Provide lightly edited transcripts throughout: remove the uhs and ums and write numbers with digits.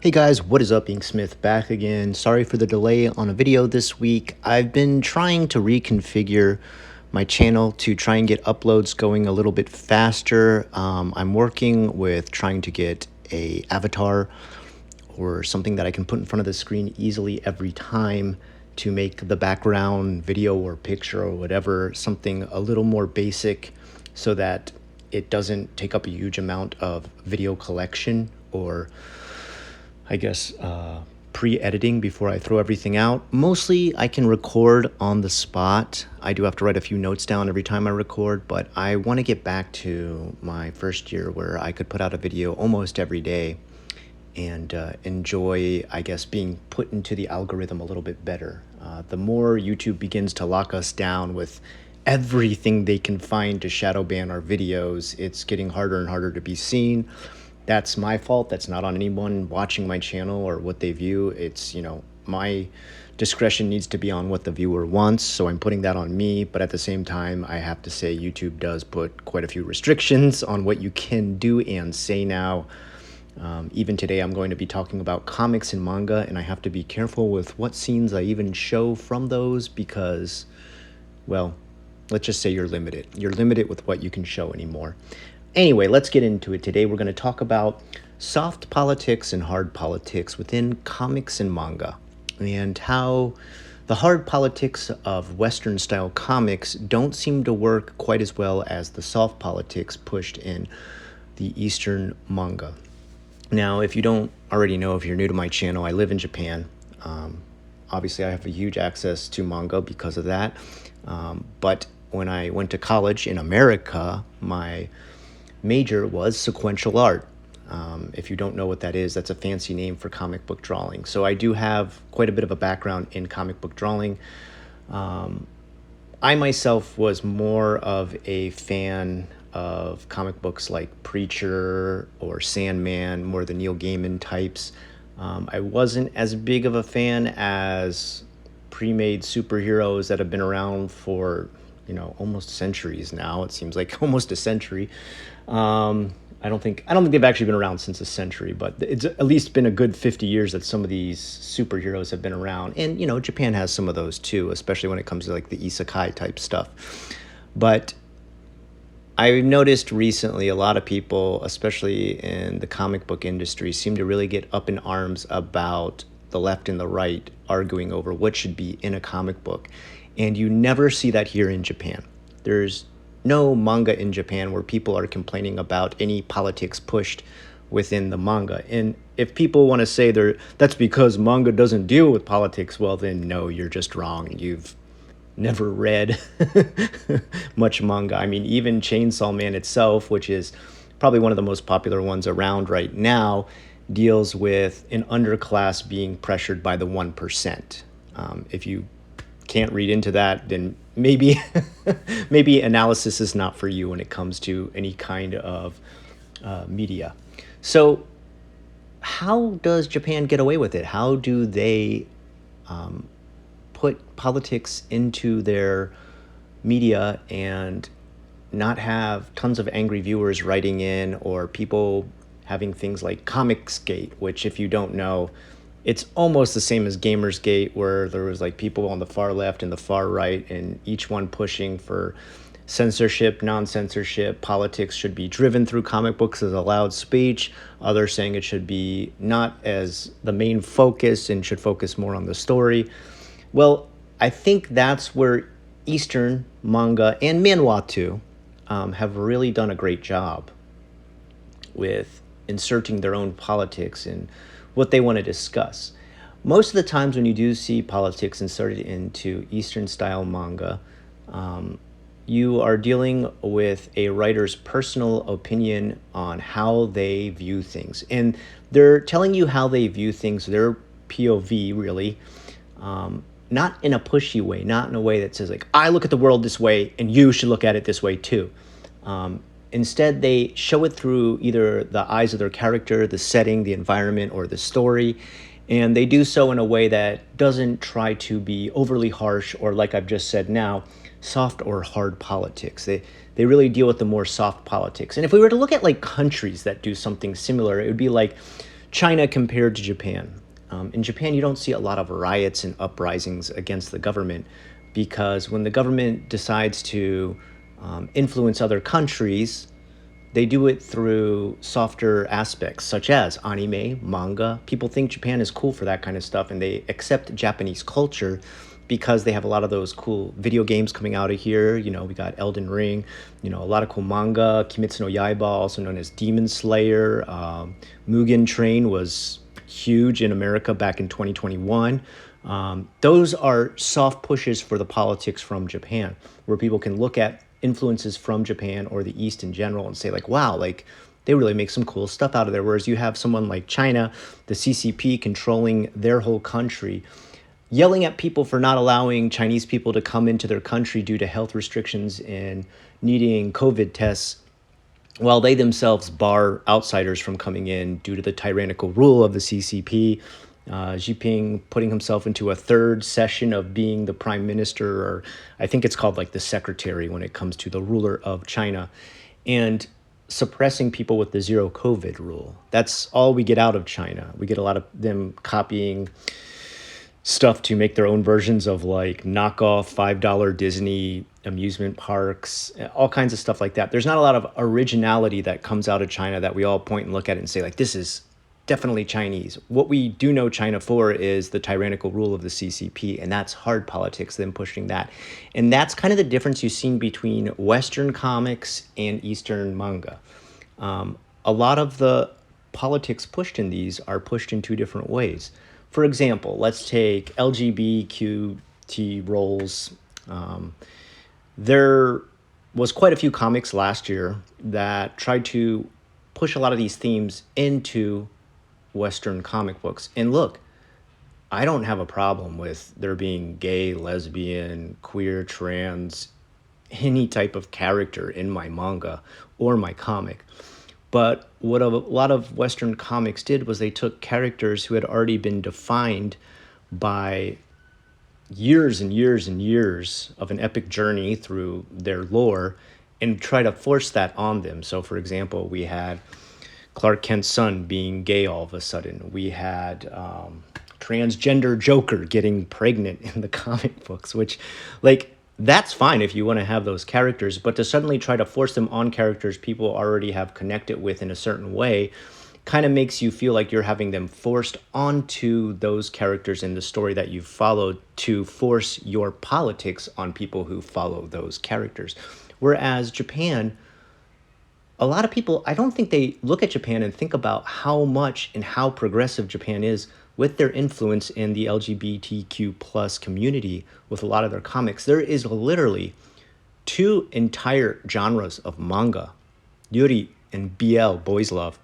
Hey guys, what is up? Ink Smith back again. Sorry for the delay on a video this week. I've been trying to reconfigure my channel to try and get uploads going a little bit faster. I'm working with trying to get a avatar or something that I can put in front of the screen easily every time to make the background video or picture or whatever something a little more basic so that it doesn't take up a huge amount of video collection or I guess, pre-editing before I throw everything out. Mostly I can record on the spot. I do have to write a few notes down every time I record, but I want to get back to my first year where I could put out a video almost every day and enjoy, I guess, being put into the algorithm a little bit better. The more YouTube begins to lock us down with everything they can find to shadow ban our videos, it's getting harder and harder to be seen. That's my fault. That's not on anyone watching my channel or what they view. It's, my discretion needs to be on what the viewer wants. So I'm putting that on me. But at the same time, I have to say YouTube does put quite a few restrictions on what you can do and say now. Even today, I'm going to be talking about comics and manga, and I have to be careful with what scenes I even show from those because, well, let's just say you're limited. You're limited with what you can show anymore. Anyway, let's get into it. Today we're going to talk about soft politics and hard politics within comics and manga, and how the hard politics of Western-style comics don't seem to work quite as well as the soft politics pushed in the Eastern manga. Now, if you don't already know, if you're new to my channel, I live in Japan. Obviously, I have a huge access to manga because of that. But when I went to college in America, my major was sequential art. If you don't know what that is, that's a fancy name for comic book drawing. So I do have quite a bit of a background in comic book drawing. I myself was more of a fan of comic books like Preacher or Sandman, more the Neil Gaiman types. I wasn't as big of a fan as pre-made superheroes that have been around for almost centuries now. It seems like almost a century. I don't think they've actually been around since a century, but it's at least been a good 50 years that some of these superheroes have been around. And, Japan has some of those too, especially when it comes to like the isekai type stuff. But I've noticed recently a lot of people, especially in the comic book industry, seem to really get up in arms about the left and the right arguing over what should be in a comic book. And you never see that here in Japan. There's no manga in Japan where people are complaining about any politics pushed within the manga. And if people want to say that's because manga doesn't deal with politics, well then no, you're just wrong. You've never read much manga. I mean, even Chainsaw Man itself, which is probably one of the most popular ones around right now, deals with an underclass being pressured by the 1%. If you can't read into that, then maybe analysis is not for you when it comes to any kind of media. So how does Japan get away with it? How do they put politics into their media and not have tons of angry viewers writing in or people having things like Comicsgate, which if you don't know, it's almost the same as Gamersgate, where there was like people on the far left and the far right, and each one pushing for censorship, non-censorship. Politics should be driven through comic books as allowed speech. Others saying it should be not as the main focus and should focus more on the story. Well, I think that's where Eastern manga and manhwa too have really done a great job with inserting their own politics and what they want to discuss. Most of the times when you do see politics inserted into Eastern style manga, you are dealing with a writer's personal opinion on how they view things. And they're telling you how they view things, their POV really, not in a pushy way, not in a way that says like, I look at the world this way and you should look at it this way too. Instead, they show it through either the eyes of their character, the setting, the environment, or the story. And they do so in a way that doesn't try to be overly harsh or, like I've just said now, soft or hard politics. They really deal with the more soft politics. And if we were to look at like countries that do something similar, it would be like China compared to Japan. In Japan, you don't see a lot of riots and uprisings against the government because when the government decides to influence other countries, they do it through softer aspects, such as anime, manga. People think Japan is cool for that kind of stuff, and they accept Japanese culture because they have a lot of those cool video games coming out of here. You know, we got Elden Ring, you know, a lot of cool manga, Kimetsu no Yaiba, also known as Demon Slayer. Mugen Train was huge in America back in 2021. Those are soft pushes for the politics from Japan, where people can look at influences from Japan or the East in general and say like, wow, like they really make some cool stuff out of there. Whereas you have someone like China, the CCP controlling their whole country, yelling at people for not allowing Chinese people to come into their country due to health restrictions and needing COVID tests, while they themselves bar outsiders from coming in due to the tyrannical rule of the CCP. Xi Jinping putting himself into a third session of being the prime minister, or I think it's called like the secretary when it comes to the ruler of China, and suppressing people with the zero COVID rule. That's all we get out of China. We get a lot of them copying stuff to make their own versions of like knockoff $5 Disney amusement parks, all kinds of stuff like that. There's not a lot of originality that comes out of China that we all point and look at and say like, this is definitely Chinese. What we do know China for is the tyrannical rule of the CCP, and that's hard politics, them pushing that. And that's kind of the difference you've seen between Western comics and Eastern manga. A lot of the politics pushed in these are pushed in two different ways. For example, let's take LGBTQ roles. There was quite a few comics last year that tried to push a lot of these themes into Western comic books. And look, I don't have a problem with there being gay, lesbian, queer, trans, any type of character in my manga or my comic. But what a lot of Western comics did was they took characters who had already been defined by years and years and years of an epic journey through their lore and try to force that on them. So, for example, we had Clark Kent's son being gay all of a sudden. We had transgender Joker getting pregnant in the comic books, which, like, that's fine if you want to have those characters, but to suddenly try to force them on characters people already have connected with in a certain way kind of makes you feel like you're having them forced onto those characters in the story that you've followed to force your politics on people who follow those characters. Whereas Japan, a lot of people, I don't think they look at Japan and think about how much and how progressive Japan is with their influence in the LGBTQ plus community with a lot of their comics. There is literally two entire genres of manga, Yuri and BL, Boys Love,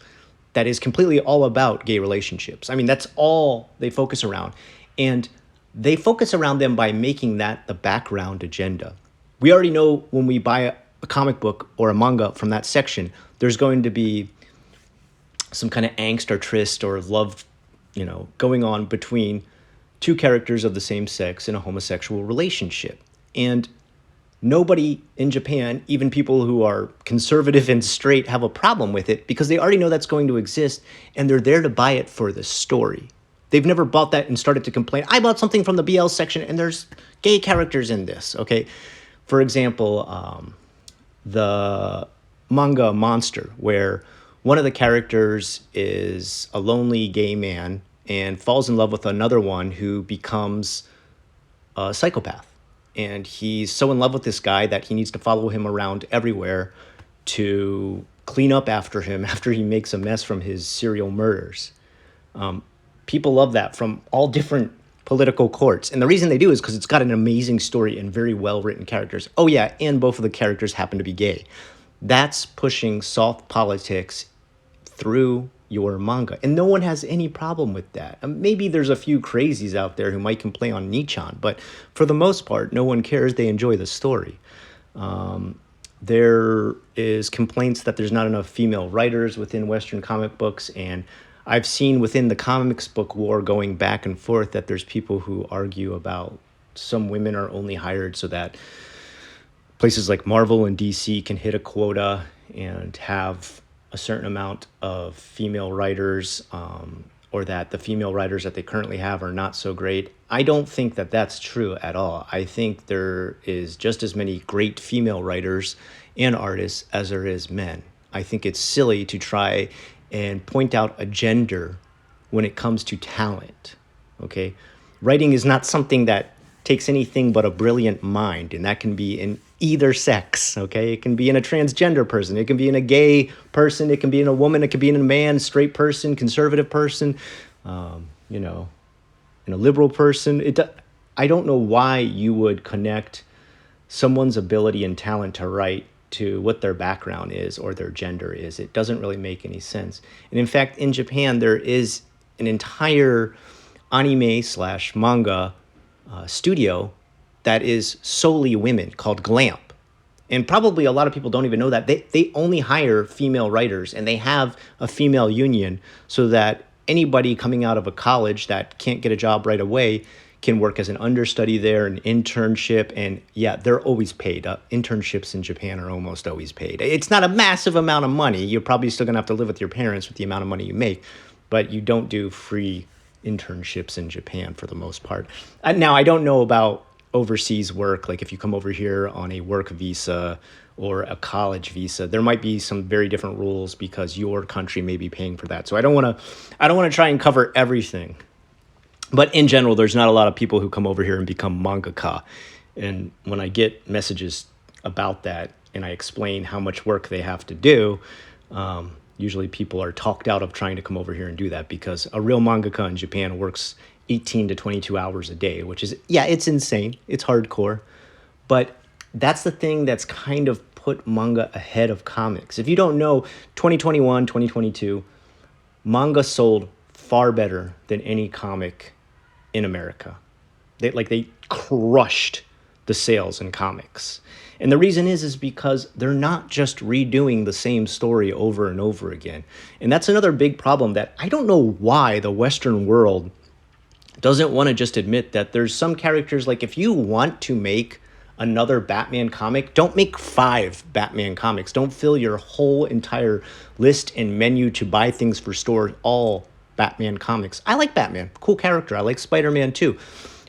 that is completely all about gay relationships. I mean, that's all they focus around. And they focus around them by making that the background agenda. We already know when we buy a comic book or a manga from that section, there's going to be some kind of angst or tryst or love, going on between two characters of the same sex in a homosexual relationship. And nobody in Japan, even people who are conservative and straight, have a problem with it because they already know that's going to exist and they're there to buy it for the story. They've never bought that and started to complain. I bought something from the BL section and there's gay characters in this, okay? For example, the manga Monster, where one of the characters is a lonely gay man and falls in love with another one who becomes a psychopath. And he's so in love with this guy that he needs to follow him around everywhere to clean up after him after he makes a mess from his serial murders. People love that from all different political courts. And the reason they do is because it's got an amazing story and very well-written characters. Oh yeah, and both of the characters happen to be gay. That's pushing soft politics through your manga. And no one has any problem with that. Maybe there's a few crazies out there who might complain on Nichan, but for the most part, no one cares. They enjoy the story. There is complaints that there's not enough female writers within Western comic books, and I've seen within the comics book war going back and forth that there's people who argue about some women are only hired so that places like Marvel and DC can hit a quota and have a certain amount of female writers, or that the female writers that they currently have are not so great. I don't think that that's true at all. I think there is just as many great female writers and artists as there is men. I think it's silly to try and point out a gender when it comes to talent. Okay? Writing is not something that takes anything but a brilliant mind, and that can be in either sex. Okay? It can be in a transgender person, it can be in a gay person, it can be in a woman, it can be in a man, straight person, conservative person, you know, in a liberal person. I don't know why you would connect someone's ability and talent to write to what their background is or their gender is. It doesn't really make any sense. And in fact, in Japan, there is an entire anime slash manga studio that is solely women called Glamp. And probably a lot of people don't even know that. They only hire female writers, and they have a female union so that anybody coming out of a college that can't get a job right away can work as an understudy there, an internship, and yeah, they're always paid. Internships in Japan are almost always paid. It's not a massive amount of money. You're probably still gonna have to live with your parents with the amount of money you make, but you don't do free internships in Japan for the most part. Now, I don't know about overseas work, like if you come over here on a work visa or a college visa, there might be some very different rules because your country may be paying for that. So I don't want to try and cover everything. But in general, there's not a lot of people who come over here and become mangaka. And when I get messages about that and I explain how much work they have to do, usually people are talked out of trying to come over here and do that, because a real mangaka in Japan works 18 to 22 hours a day, which is, yeah, it's insane. It's hardcore. But that's the thing that's kind of put manga ahead of comics. If you don't know, 2021, 2022, manga sold far better than any comic in America. They crushed the sales in comics. And the reason is because they're not just redoing the same story over and over again. And that's another big problem that I don't know why the Western world doesn't want to just admit that there's some characters, like if you want to make another Batman comic, don't make 5 Batman comics. Don't fill your whole entire list and menu to buy things for stores all Batman comics. I like Batman, cool character. I like Spider-Man too.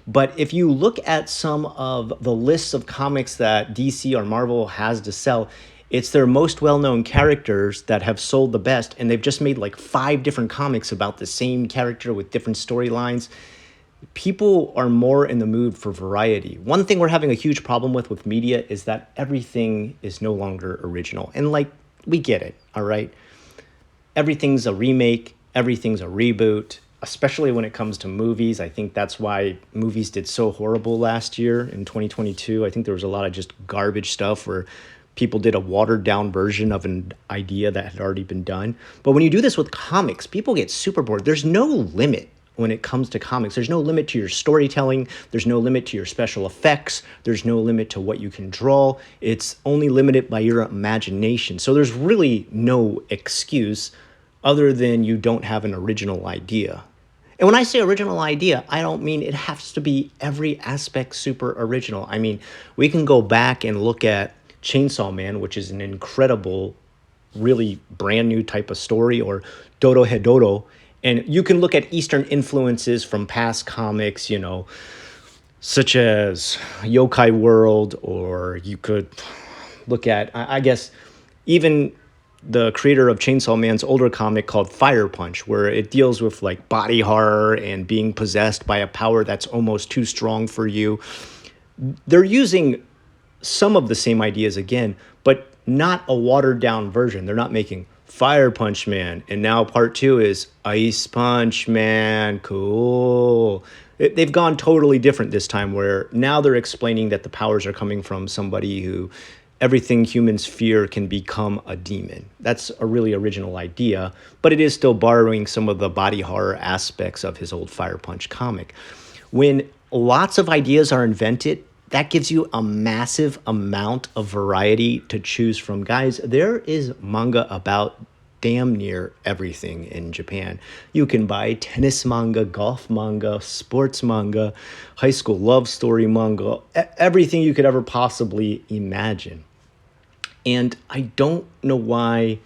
But if you look at some of the lists of comics that DC or Marvel has to sell, it's their most well-known characters that have sold the best, and they've just made like 5 different comics about the same character with different storylines. People are more in the mood for variety. One thing we're having a huge problem with media is that everything is no longer original. And like, we get it, all right? Everything's a remake, everything's a reboot, especially when it comes to movies. I think that's why movies did so horrible last year in 2022. I think there was a lot of just garbage stuff where people did a watered down version of an idea that had already been done. But when you do this with comics, people get super bored. There's no limit when it comes to comics. There's no limit to your storytelling. There's no limit to your special effects. There's no limit to what you can draw. It's only limited by your imagination. So there's really no excuse other than you don't have an original idea. And when I say original idea, I don't mean it has to be every aspect super original. I mean, we can go back and look at Chainsaw Man, which is an incredible, really brand new type of story, or Doro Hedoro. And you can look at Eastern influences from past comics, you know, such as Yokai World, or you could look at, I guess, even the creator of Chainsaw Man's older comic called Fire Punch, where it deals with like body horror and being possessed by a power that's almost too strong for you. They're using some of the same ideas again, but not a watered down version. They're not making Fire Punch Man, and now part 2 is Ice Punch Man. Cool. They've gone totally different this time, where now they're explaining that the powers are coming from somebody who everything humans fear can become a demon. That's a really original idea, but it is still borrowing some of the body horror aspects of his old Fire Punch comic. When lots of ideas are invented, that gives you a massive amount of variety to choose from. Guys, there is manga about damn near everything in Japan. You can buy tennis manga, golf manga, sports manga, high school love story manga, everything you could ever possibly imagine. And I don't know why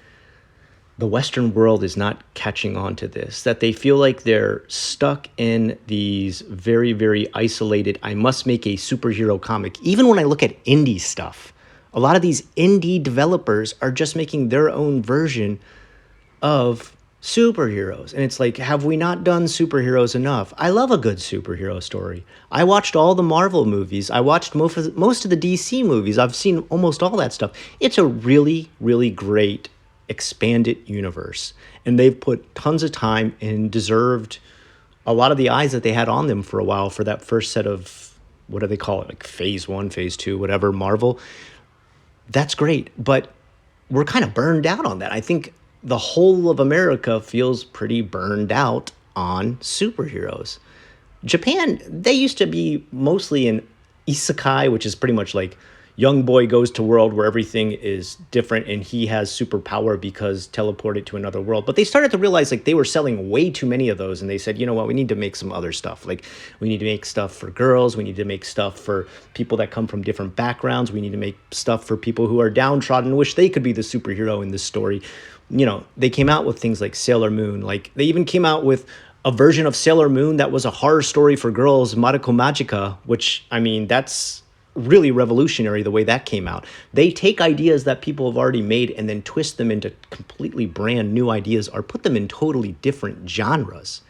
the Western world is not catching on to this, that they feel like they're stuck in these very, very isolated, I must make a superhero comic. Even when I look at indie stuff, a lot of these indie developers are just making their own version of superheroes. And it's like, have we not done superheroes enough? I love a good superhero story. I watched all the Marvel movies. I watched most of the DC movies. I've seen almost all that stuff. It's a really, really great expanded universe. And they've put tons of time and deserved a lot of the eyes that they had on them for a while for that first set of, what do they call it? Like phase one, phase two, whatever, Marvel. That's great. But we're kind of burned out on that. I think the whole of America feels pretty burned out on superheroes. Japan, they used to be mostly in isekai, which is pretty much like young boy goes to world where everything is different and he has superpower because teleported to another world. But they started to realize like they were selling way too many of those, and they said, you know what, we need to make some other stuff. Like we need to make stuff for girls, we need to make stuff for people that come from different backgrounds, we need to make stuff for people who are downtrodden, wish they could be the superhero in this story. You know, they came out with things like Sailor Moon. Like they even came out with a version of Sailor Moon that was a horror story for girls, Mariko Magica, which, I mean, that's really revolutionary the way that came out. They take ideas that people have already made and then twist them into completely brand new ideas or put them in totally different genres.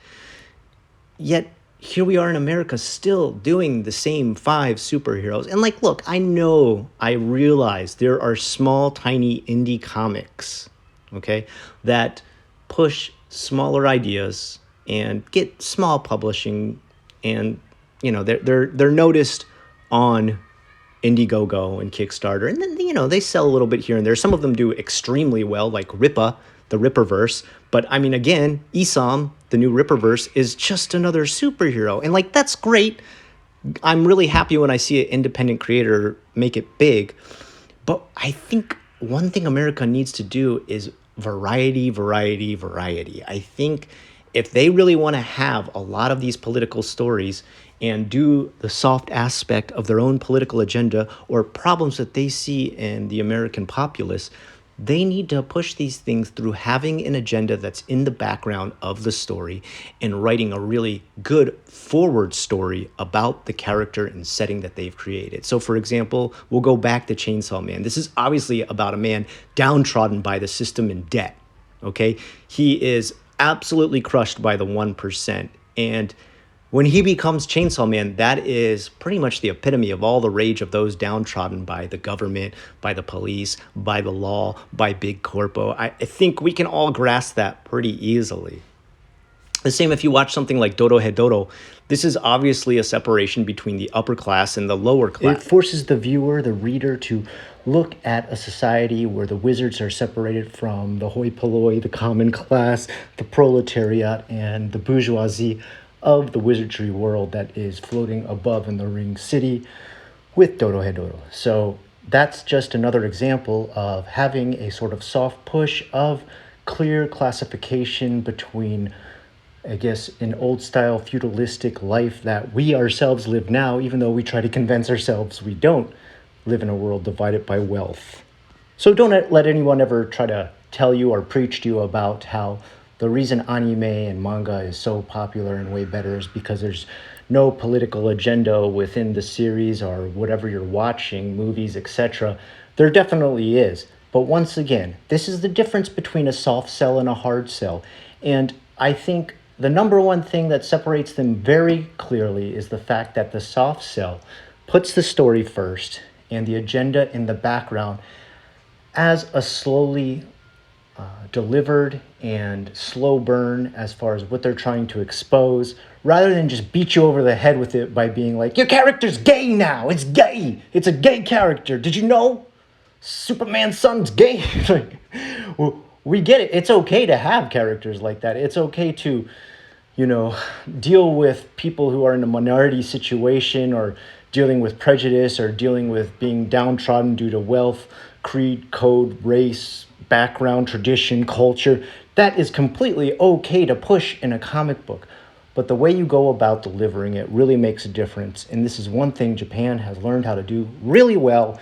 Yet here we are in America still doing the same five superheroes. And like, look, I realize there are small, tiny indie comics, okay, that push smaller ideas and get small publishing, and you know they're noticed on Indiegogo and Kickstarter, and then you know they sell a little bit here and there. Some of them do extremely well, like Rippa, the Ripperverse. But I mean, again, Isam, the new Ripperverse, is just another superhero, and like that's great. I'm really happy when I see an independent creator make it big. But I think one thing America needs to do is variety, variety, variety. I think if they really want to have a lot of these political stories and do the soft aspect of their own political agenda or problems that they see in the American populace, they need to push these things through having an agenda that's in the background of the story and writing a really good forward story about the character and setting that they've created. So, for example, we'll go back to Chainsaw Man. This is obviously about a man downtrodden by the system in debt, okay? He is absolutely crushed by the 1%. And when he becomes Chainsaw Man, that is pretty much the epitome of all the rage of those downtrodden by the government, by the police, by the law, by big corpo. I think we can all grasp that pretty easily. The same if you watch something like Dorohedoro. This is obviously a separation between the upper class and the lower class. It forces the viewer, the reader, to look at a society where the wizards are separated from the hoi polloi, the common class, the proletariat, and the bourgeoisie of the wizardry world that is floating above in the Ring City with Dorohedoro. So that's just another example of having a sort of soft push of clear classification between, I guess, an old-style feudalistic life that we ourselves live now, even though we try to convince ourselves we don't live in a world divided by wealth. So don't let anyone ever try to tell you or preach to you about how the reason anime and manga is so popular and way better is because there's no political agenda within the series or whatever you're watching, movies, etc. There definitely is. But once again, this is the difference between a soft sell and a hard sell. And I think the number one thing that separates them very clearly is the fact that the soft sell puts the story first and the agenda in the background as a slowly delivered and slow burn as far as what they're trying to expose, rather than just beat you over the head with it by being like, your character's gay now, it's gay, it's a gay character, did you know Superman's son's gay? Like, well, we get it, it's okay to have characters like that, it's okay to, you know, deal with people who are in a minority situation or dealing with prejudice or dealing with being downtrodden due to wealth, creed, code, race, background, tradition, culture. That is completely okay to push in a comic book. But the way you go about delivering it really makes a difference. And this is one thing Japan has learned how to do really well.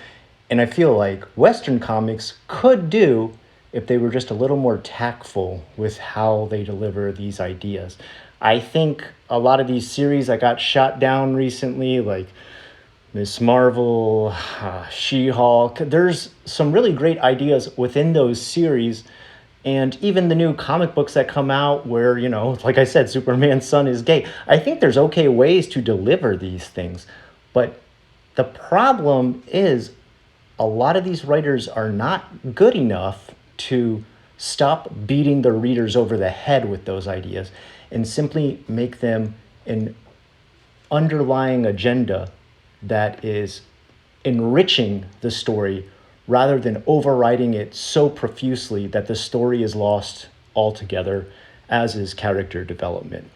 And I feel like Western comics could do if they were just a little more tactful with how they deliver these ideas. I think a lot of these series that got shot down recently, like Miss Marvel, She-Hulk, there's some really great ideas within those series. And even the new comic books that come out where, like I said, Superman's son is gay. I think there's okay ways to deliver these things. But the problem is a lot of these writers are not good enough to stop beating their readers over the head with those ideas and simply make them an underlying agenda that is enriching the story rather than overriding it so profusely that the story is lost altogether, as is character development.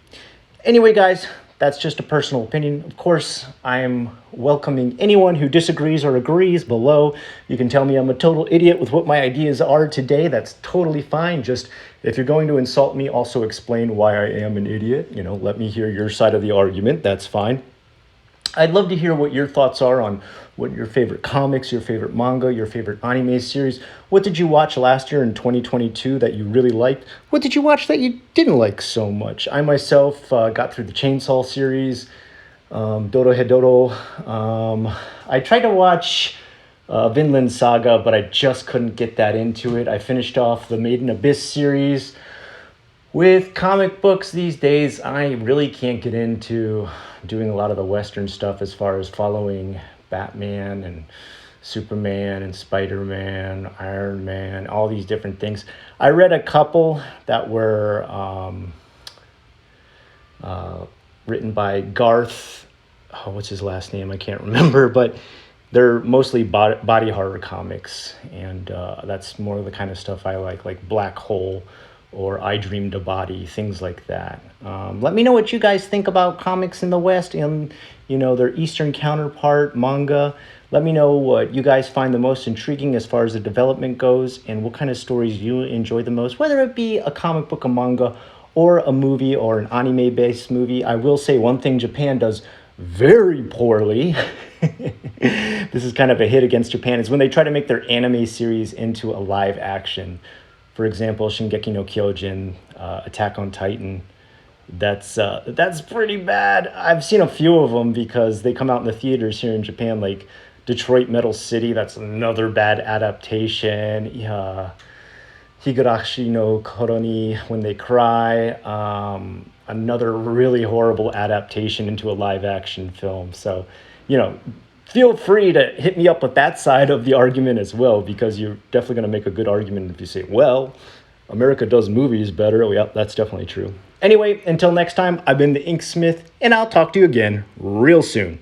Anyway, guys, that's just a personal opinion. Of course, I am welcoming anyone who disagrees or agrees below. You can tell me I'm a total idiot with what my ideas are today. That's totally fine. Just if you're going to insult me, also explain why I am an idiot. Let me hear your side of the argument. That's fine. I'd love to hear what your thoughts are on what your favorite comics, your favorite manga, your favorite anime series. What did you watch last year in 2022 that you really liked? What did you watch that you didn't like so much? I myself got through the Chainsaw series, Dorohedoro. I tried to watch Vinland Saga, but I just couldn't get that into it. I finished off the Made in Abyss series. With comic books these days, I really can't get into doing a lot of the Western stuff as far as following Batman and Superman and Spider-Man, Iron Man, all these different things. I read a couple that were written by Garth. Oh, what's his last name? I can't remember, but they're mostly body horror comics, and that's more of the kind of stuff I like Black Hole or I Dreamed a Body, things like that. Let me know what you guys think about comics in the West and, their Eastern counterpart, manga. Let me know what you guys find the most intriguing as far as the development goes and what kind of stories you enjoy the most, whether it be a comic book, a manga, or a movie or an anime-based movie. I will say one thing Japan does very poorly. This is kind of a hit against Japan, is when they try to make their anime series into a live action. For example, Shingeki no Kyojin, Attack on Titan. That's pretty bad. I've seen a few of them because they come out in the theaters here in Japan, like Detroit Metal City. That's another bad adaptation. Higurashi no Koroni, When They Cry. Another really horrible adaptation into a live action film. So, feel free to hit me up with that side of the argument as well, because you're definitely going to make a good argument if you say, well, America does movies better. Oh, yeah, that's definitely true. Anyway, until next time, I've been the Inksmith, and I'll talk to you again real soon.